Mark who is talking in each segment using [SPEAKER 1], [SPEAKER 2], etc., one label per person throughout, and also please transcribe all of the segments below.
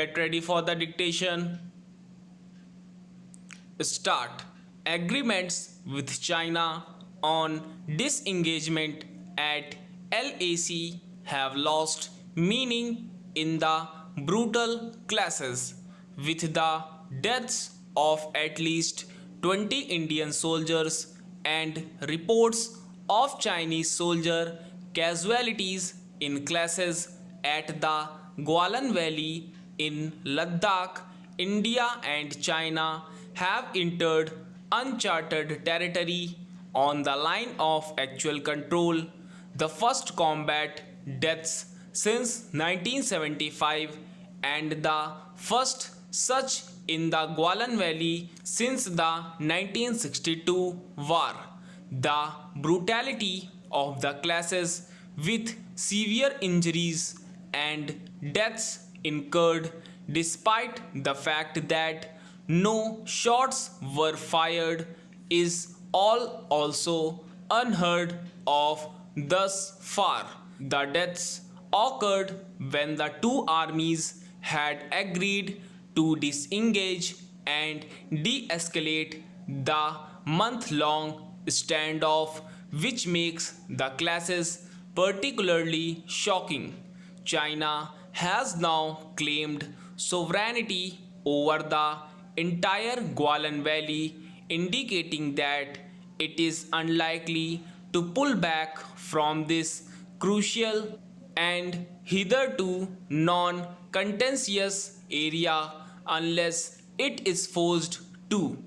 [SPEAKER 1] Get ready for the dictation. Start. Agreements with China on disengagement at LAC have lost meaning in the brutal clashes, with the deaths of at least 20 Indian soldiers and reports of Chinese soldier casualties in clashes at the Golan Valley in Ladakh. India and China have entered uncharted territory on the line of actual control. The first combat deaths since 1975 and the first such in the Golan Valley since the 1962 war. The brutality of the clashes, with severe injuries and deaths incurred despite the fact that no shots were fired, is all also unheard of thus far. The deaths occurred when the two armies had agreed to disengage and de-escalate the month-long standoff, which makes the clashes particularly shocking. China has now claimed sovereignty over the entire Golan Valley, indicating that it is unlikely to pull back from this crucial and hitherto non-contentious area unless it is forced to.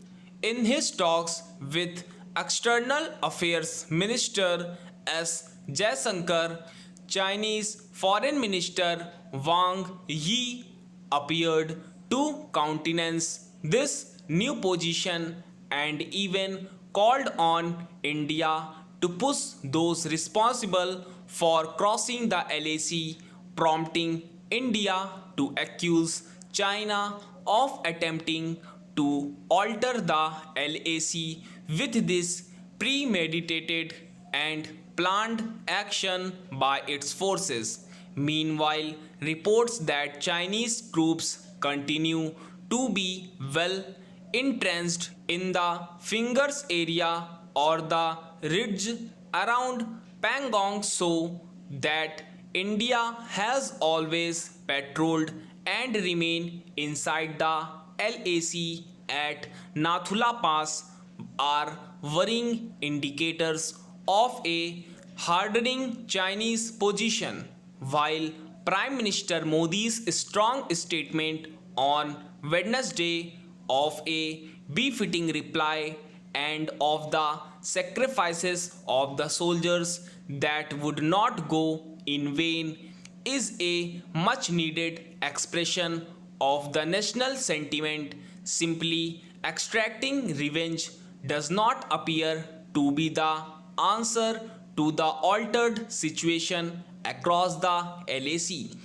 [SPEAKER 1] In his talks with External Affairs Minister S. Jaishankar, Chinese Foreign Minister Wang Yi appeared to countenance this new position and even called on India to push those responsible for crossing the LAC, prompting India to accuse China of attempting to alter the LAC with this premeditated and planned action by its forces. Meanwhile, reports that Chinese troops continue to be well entrenched in the Fingers area or the ridge around Pangong show that India has always patrolled and remained inside the LAC at Nathula Pass are worrying indicators of a hardening Chinese position. While Prime Minister Modi's strong statement on Wednesday of a befitting reply and of the sacrifices of the soldiers that would not go in vain is a much needed expression of the national sentiment. Simply extracting revenge does not appear to be the answer to the altered situation across the LAC.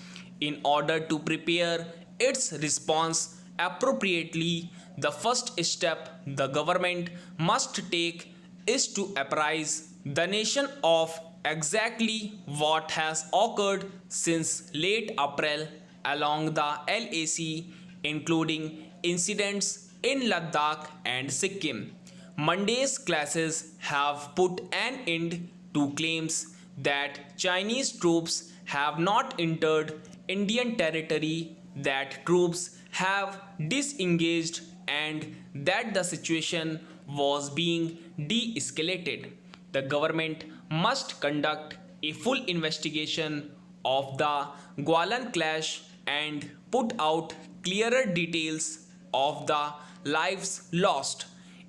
[SPEAKER 1] In order to prepare its response appropriately, the first step the government must take is to apprise the nation of exactly what has occurred since late April along the LAC, including incidents in Ladakh and Sikkim. Monday's clashes have put an end to claims that Chinese troops have not entered Indian territory, that troops have disengaged, and that the situation was being de-escalated. The government must conduct a full investigation of the Golan clash and put out clearer details of the lives lost.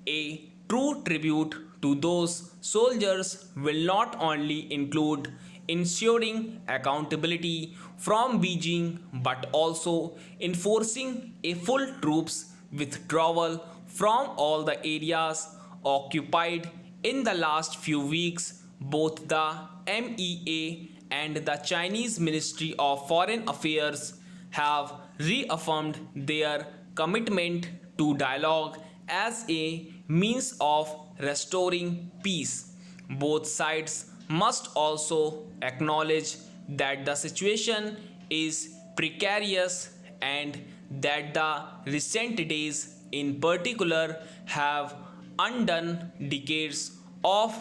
[SPEAKER 1] A true tribute to those soldiers will not only include ensuring accountability from Beijing but also enforcing a full troops withdrawal from all the areas occupied in the last few weeks. Both the MEA and the Chinese Ministry of Foreign Affairs have reaffirmed their commitment to dialogue as a means of restoring peace. Both sides must also acknowledge that the situation is precarious and that the recent days in particular have undone decades of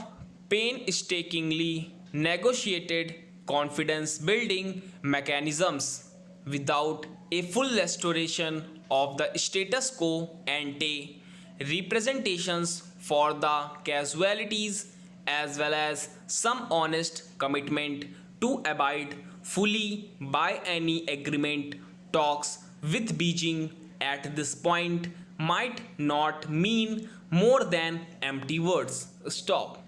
[SPEAKER 1] painstakingly negotiated confidence building mechanisms. Without a full restoration of the status quo ante, representations for the casualties as well as some honest commitment to abide fully by any agreement talks with Beijing at this point might not mean more than empty words. Stop.